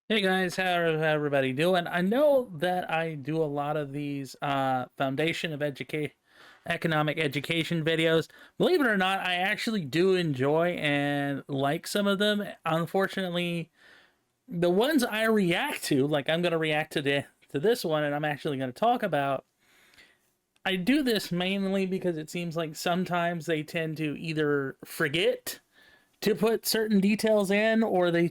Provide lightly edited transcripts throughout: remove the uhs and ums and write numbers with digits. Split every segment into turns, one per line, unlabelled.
Hey guys, how everybody doing? I know that I do a lot of these foundation of education, economic education videos. Believe it or not, I actually do enjoy and like some of them. Unfortunately, the ones I react to, like I'm going to react to this one, and I'm actually going to talk about. I do this mainly because it seems like sometimes they tend to either forget to put certain details in, or they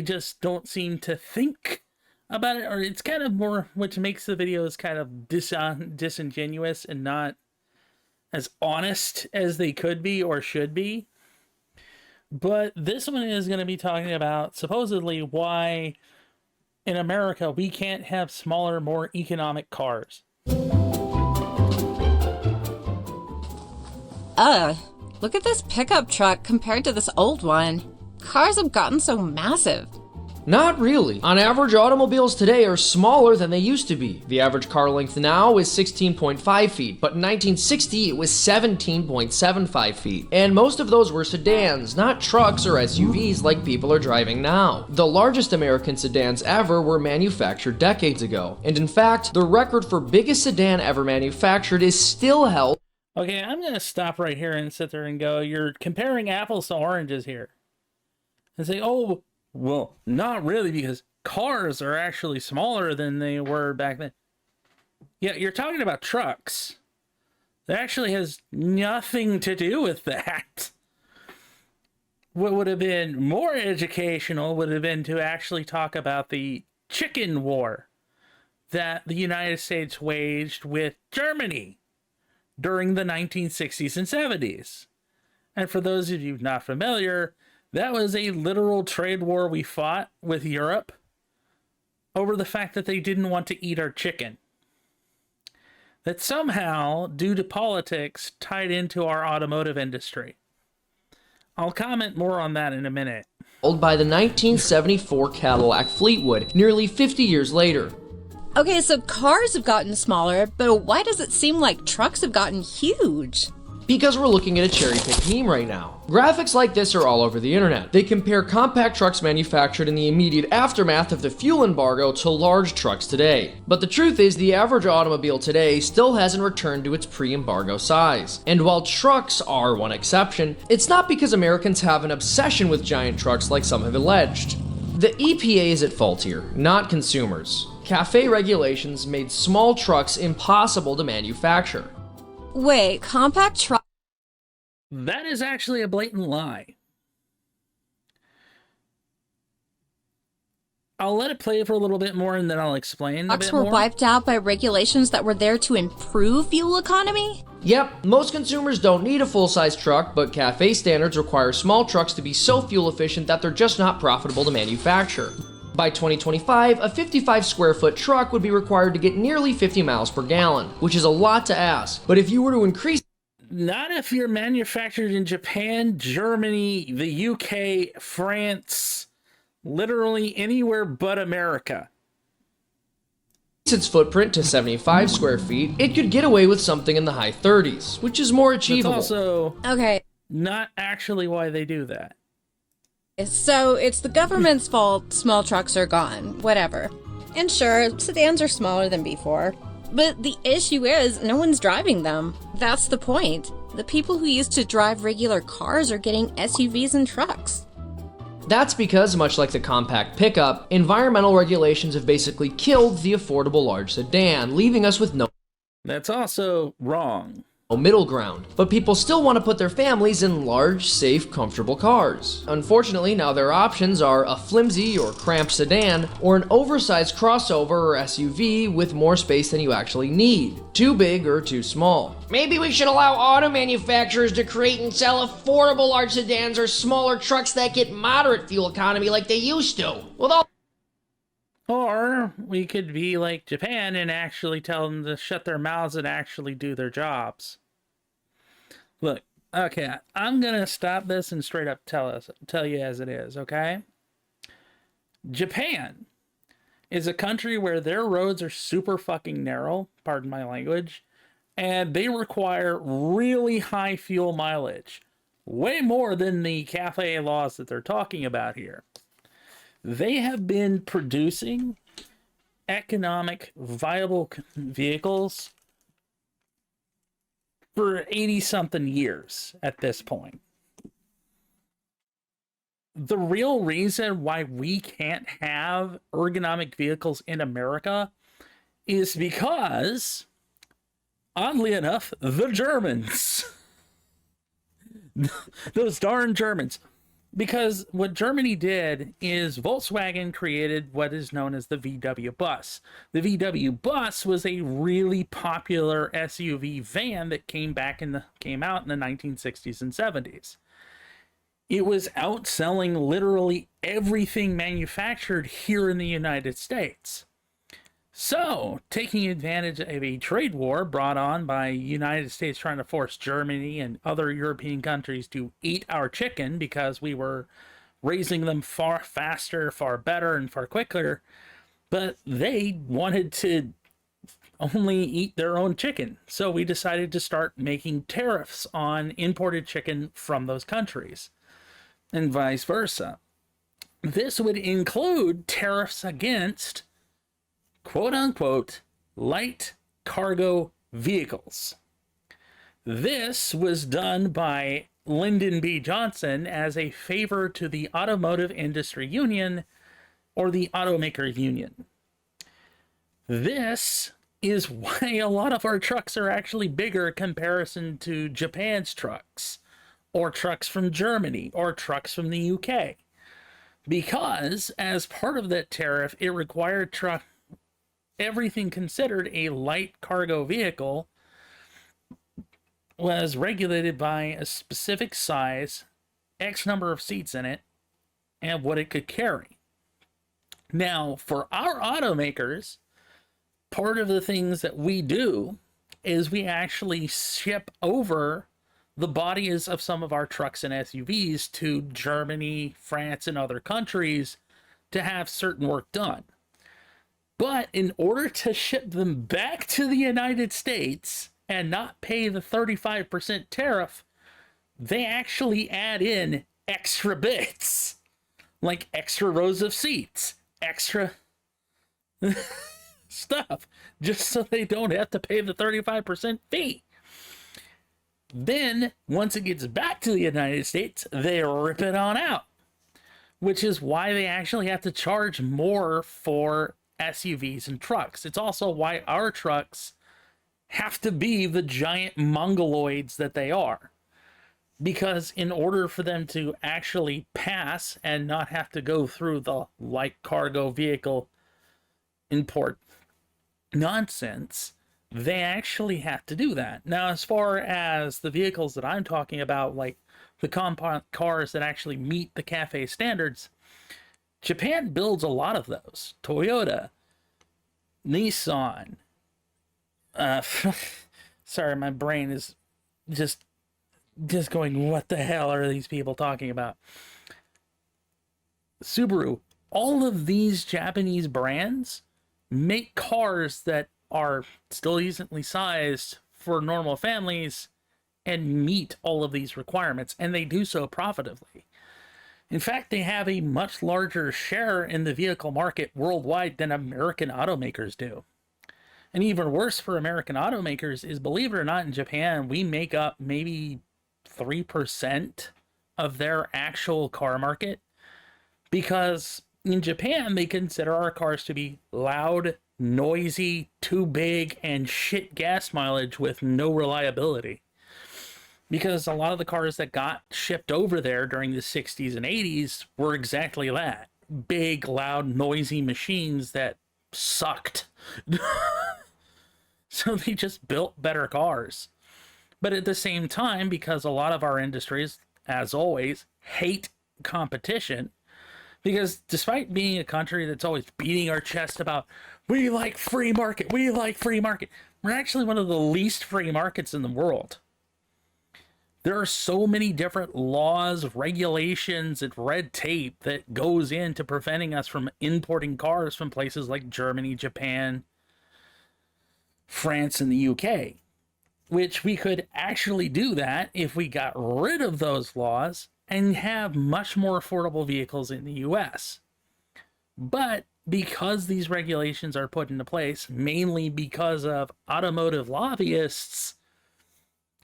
just don't seem to think about it, or it's kind of more, which makes the videos kind of disingenuous and not as honest as they could be or should be. But this one is going to be talking about supposedly why in America we can't have smaller, more economic cars.
Ugh, look at this pickup truck compared to this old one. Cars have gotten so massive.
Not really. On average, automobiles today are smaller than they used to be. The average car length now is 16.5 feet, but in 1960 it was 17.75 feet. And most of those were sedans, not trucks or SUVs like people are driving now. The largest American sedans ever were manufactured decades ago. And in fact, the record for biggest sedan ever manufactured is still held.
Okay, I'm going to stop right here and sit there and go, you're comparing apples to oranges here. And say, oh, well, not really, because cars are actually smaller than they were back then. Yeah, you're talking about trucks. That actually has nothing to do with that. What would have been more educational would have been to actually talk about the chicken war that the United States waged with Germany during the 1960s and 70s. And for those of you not familiar, that was a literal trade war we fought with Europe over the fact that they didn't want to eat our chicken. That somehow, due to politics, tied into our automotive industry. I'll comment more on that in a minute.
By the 1974 Cadillac Fleetwood, nearly 50 years later.
Okay, so cars have gotten smaller, but why does it seem like trucks have gotten huge?
Because we're looking at a cherry-picked meme right now. Graphics like this are all over the internet. They compare compact trucks manufactured in the immediate aftermath of the fuel embargo to large trucks today. But the truth is, the average automobile today still hasn't returned to its pre-embargo size. And while trucks are one exception, it's not because Americans have an obsession with giant trucks like some have alleged. The EPA is at fault here, not consumers. CAFE regulations made small trucks impossible to manufacture.
Wait, compact truck?
That is actually a blatant lie. I'll let it play for a little bit more and then I'll explain a
Trucks
bit
were
more.
wiped out by regulations that were there to improve fuel economy?
Yep, most consumers don't need a full-size truck, but CAFE standards require small trucks to be so fuel efficient that they're just not profitable to manufacture. By 2025, a 55 square foot truck would be required to get nearly 50 miles per gallon, which is a lot to ask. But if you were to increase...
Not if you're manufactured in Japan, Germany, the UK, France, literally anywhere but America.
its footprint to 75 square feet, it could get away with something in the high 30s, which is more achievable.
That's also
Okay,
not actually why they do that.
so it's the government's fault small trucks are gone, whatever. And sure, sedans are smaller than before. But the issue is, no one's driving them. That's the point. The people who used to drive regular cars are getting SUVs and trucks.
That's because, much like the compact pickup, environmental regulations have basically killed the affordable large sedan, leaving us with no
That's also wrong.
middle ground. But people still want to put their families in large, safe, comfortable cars. Unfortunately, now their options are a flimsy or cramped sedan, or an oversized crossover or SUV with more space than you actually need. Too big or too small. Maybe we should allow auto manufacturers to create and sell affordable large sedans or smaller trucks that get moderate fuel economy like they used to. With all
Or we could be like Japan and actually tell them to shut their mouths and actually do their jobs. Look, okay, I'm gonna stop this and straight up tell you as it is, okay? Japan is a country where their roads are super fucking narrow, pardon my language, and they require really high fuel mileage, way more than the cafe laws that they're talking about here. they have been producing economic viable vehicles for 80 something years at this point. The real reason why we can't have ergonomic vehicles in America is because, oddly enough, the Germans, those darn Germans, because what Germany did is Volkswagen created what is known as the VW bus. The VW bus was a really popular SUV van that came out in the 1960s and 70s. It was outselling literally everything manufactured here in the United States. So, taking advantage of a trade war brought on by the United States trying to force Germany and other European countries to eat our chicken because we were raising them far faster, far better, and far quicker, but they wanted to only eat their own chicken. So we decided to start making tariffs on imported chicken from those countries, and vice versa. This would include tariffs against quote-unquote light cargo vehicles. This was done by Lyndon B. Johnson as a favor to the Automotive Industry Union, or the Automaker Union. This is why a lot of our trucks are actually bigger in comparison to Japan's trucks, or trucks from Germany, or trucks from the UK. Because as part of that tariff, it required everything considered a light cargo vehicle was regulated by a specific size, X number of seats in it, and what it could carry. Now, for our automakers, part of the things that we do is we actually ship over the bodies of some of our trucks and SUVs to Germany, France, and other countries to have certain work done. But in order to ship them back to the United States and not pay the 35% tariff, they actually add in extra bits, like extra rows of seats, extra stuff, just so they don't have to pay the 35% fee. Then, once it gets back to the United States, they rip it on out, which is why they actually have to charge more for SUVs and trucks. It's also why our trucks have to be the giant mongoloids that they are. Because in order for them to actually pass and not have to go through the light cargo vehicle import nonsense, they actually have to do that. Now, as far as the vehicles that I'm talking about, like the compact cars that actually meet the CAFE standards, Japan builds a lot of those. Toyota, Nissan. Sorry, my brain is just going, what the hell are these people talking about? Subaru. All of these Japanese brands make cars that are still decently sized for normal families and meet all of these requirements, and they do so profitably. In fact, they have a much larger share in the vehicle market worldwide than American automakers do. And even worse for American automakers is, believe it or not, in Japan, we make up maybe 3% of their actual car market, because in Japan, they consider our cars to be loud, noisy, too big, and shit gas mileage with no reliability. Because a lot of the cars that got shipped over there during the 60s and 80s were exactly that. Big, loud, noisy machines that sucked. So they just built better cars. But at the same time, because a lot of our industries, as always, hate competition, because despite being a country that's always beating our chest about, we like free market, we're actually one of the least free markets in the world. There are so many different laws, regulations, and red tape that goes into preventing us from importing cars from places like Germany, Japan, France, and the UK, which we could actually do that if we got rid of those laws and have much more affordable vehicles in the US. But because these regulations are put into place, mainly because of automotive lobbyists,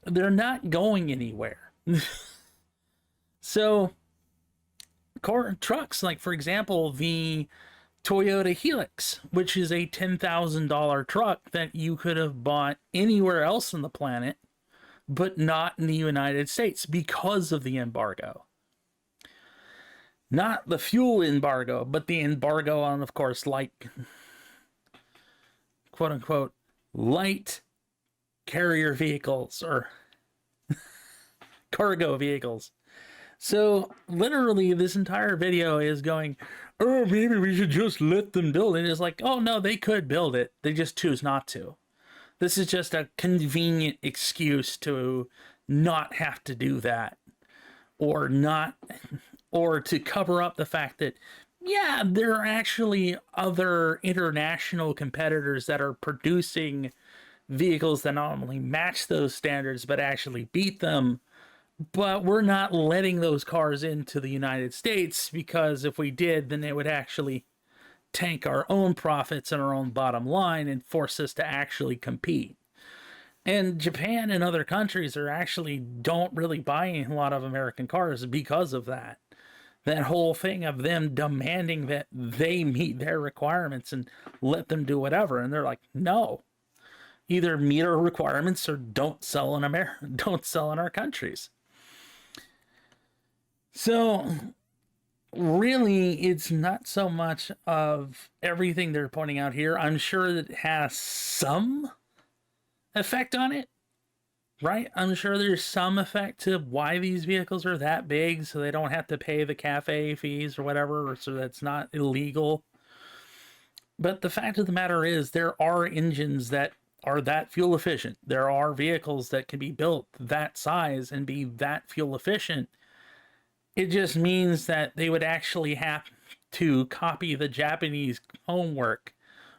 they're not going anywhere. So, trucks, like for example, the Toyota Helix, which is a $10,000 truck that you could have bought anywhere else on the planet, but not in the United States because of the embargo. Not the fuel embargo, but the embargo on, of course, like, quote unquote, light carrier vehicles or cargo vehicles. So literally this entire video is going, oh, maybe we should just let them build it. It's like, oh no, they could build it. They just choose not to. This is just a convenient excuse to not have to do that, or to cover up the fact that, yeah, there are actually other international competitors that are producing vehicles that not only match those standards, but actually beat them. But we're not letting those cars into the United States, because if we did, then it would actually tank our own profits and our own bottom line and force us to actually compete. And Japan and other countries are actually don't really buy a lot of American cars because of that. That whole thing of them demanding that they meet their requirements and let them do whatever. And they're like, no, either meet our requirements or don't sell in America, don't sell in our countries. So really, it's not so much of everything they're pointing out here. I'm sure that it has some effect on it, right? I'm sure there's some effect to why these vehicles are that big, so they don't have to pay the cafe fees or whatever, or so that's not illegal. But the fact of the matter is, there are engines that are that fuel efficient. There are vehicles that can be built that size and be that fuel efficient. It just means that they would actually have to copy the Japanese homework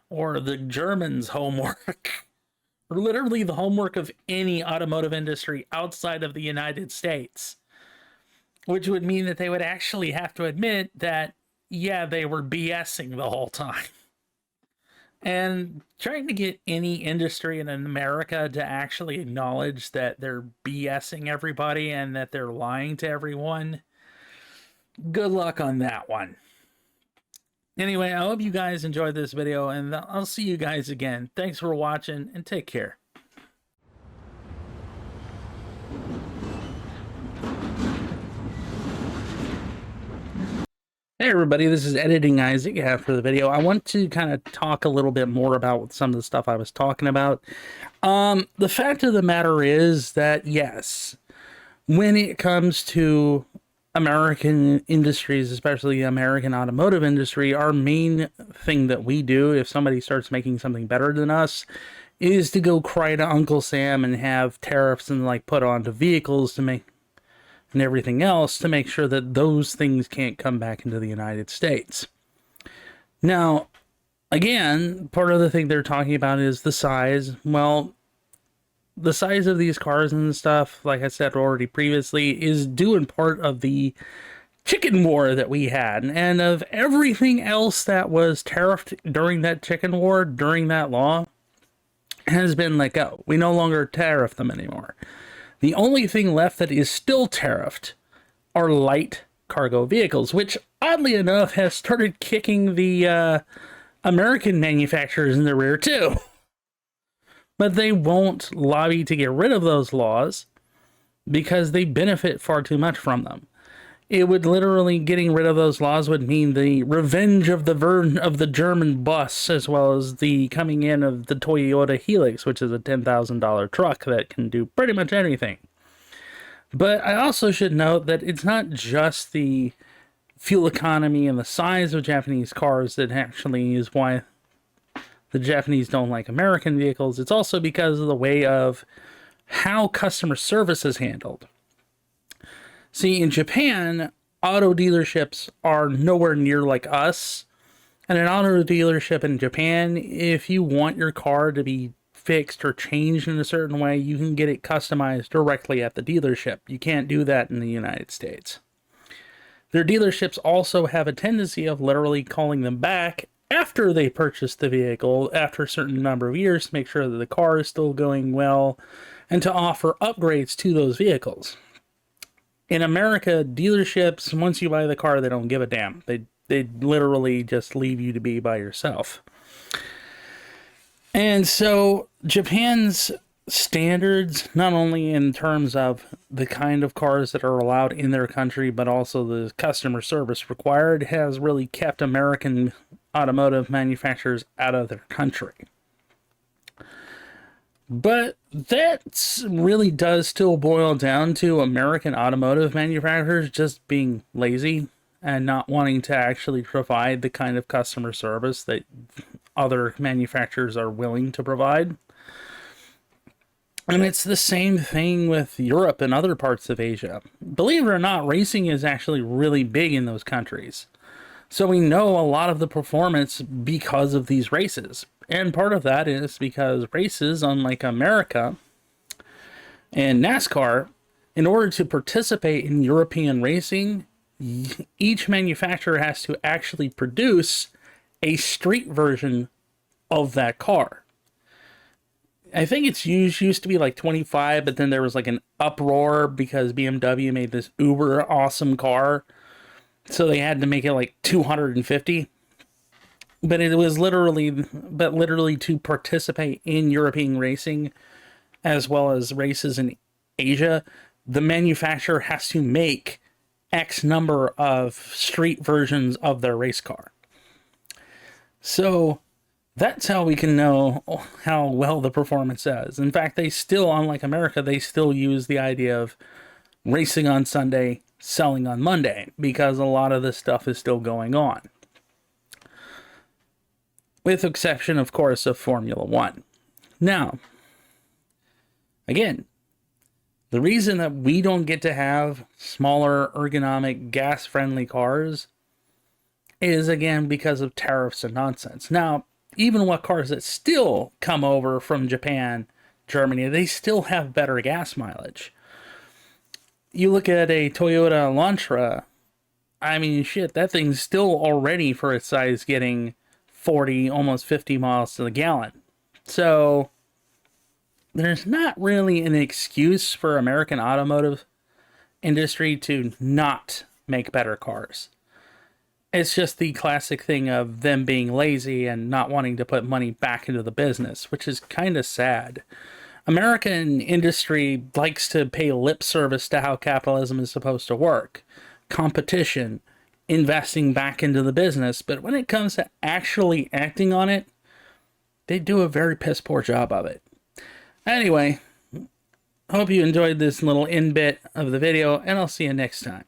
or the Germans' homework, or literally the homework of any automotive industry outside of the United States, which would mean that they would actually have to admit that, yeah, they were BSing the whole time. And trying to get any industry in America to actually acknowledge that they're BSing everybody and that they're lying to everyone, good luck on that one. Anyway, I hope you guys enjoyed this video, and I'll see you guys again. Thanks for watching, and take care. Hey everybody, this is Editing Isaac for the video. I want to kind of talk a little bit more about some of the stuff I was talking about. The fact of the matter is that, yes, when it comes to American industries, especially the American automotive industry, our main thing that we do if somebody starts making something better than us is to go cry to Uncle Sam and have tariffs and like put onto vehicles to make and everything else to make sure that those things can't come back into the United States. Now, again, part of the thing they're talking about is the size. Well, the size of these cars and stuff, like I said already previously, is due in part of the chicken war that we had, and of everything else that was tariffed during that chicken war, during that law, has been let go. We no longer tariff them anymore. The only thing left that is still tariffed are light cargo vehicles, which oddly enough has started kicking the American manufacturers in the rear too. But they won't lobby to get rid of those laws because they benefit far too much from them. It would literally, getting rid of those laws would mean the revenge of the German bus, as well as the coming in of the Toyota Helix, which is a $10,000 truck that can do pretty much anything. But I also should note that it's not just the fuel economy and the size of Japanese cars that actually is why the Japanese don't like American vehicles. It's also because of the way of how customer service is handled. See, in Japan, auto dealerships are nowhere near like us. And an auto dealership in Japan, if you want your car to be fixed or changed in a certain way, you can get it customized directly at the dealership. You can't do that in the United States. Their dealerships also have a tendency of literally calling them back after they purchase the vehicle after a certain number of years to make sure that the car is still going well and to offer upgrades to those vehicles. In America, dealerships, once you buy the car, they don't give a damn. They literally just leave you to be by yourself. And so Japan's standards, not only in terms of the kind of cars that are allowed in their country, but also the customer service required, has really kept American automotive manufacturers out of their country. But that really does still boil down to American automotive manufacturers just being lazy and not wanting to actually provide the kind of customer service that other manufacturers are willing to provide. And it's the same thing with Europe and other parts of Asia. Believe it or not, racing is actually really big in those countries. So we know a lot of the performance because of these races. And part of that is because races, unlike America and NASCAR, in order to participate in European racing, each manufacturer has to actually produce a street version of that car. I think it's used to be like 25, but then there was like an uproar because BMW made this uber awesome car. So they had to make it like 250. But it was literally to participate in European racing as well as races in Asia, the manufacturer has to make X number of street versions of their race car. So that's how we can know how well the performance is. In fact, they still, unlike America, they still use the idea of racing on Sunday, selling on Monday, because a lot of this stuff is still going on. With exception, of course, of Formula One. Now, again, the reason that we don't get to have smaller, ergonomic, gas-friendly cars is, again, because of tariffs and nonsense. Now, even what cars that still come over from Japan, Germany, they still have better gas mileage. You look at a Toyota Elantra, I mean, shit, that thing's still already, for its size, getting 40, almost 50 miles to the gallon. So there's not really an excuse for American automotive industry to not make better cars. It's just the classic thing of them being lazy and not wanting to put money back into the business, which is kind of sad. American industry likes to pay lip service to how capitalism is supposed to work. Competition, investing back into the business, but when it comes to actually acting on it, they do a very piss poor job of it. Anyway, hope you enjoyed this little in bit of the video, and I'll see you next time.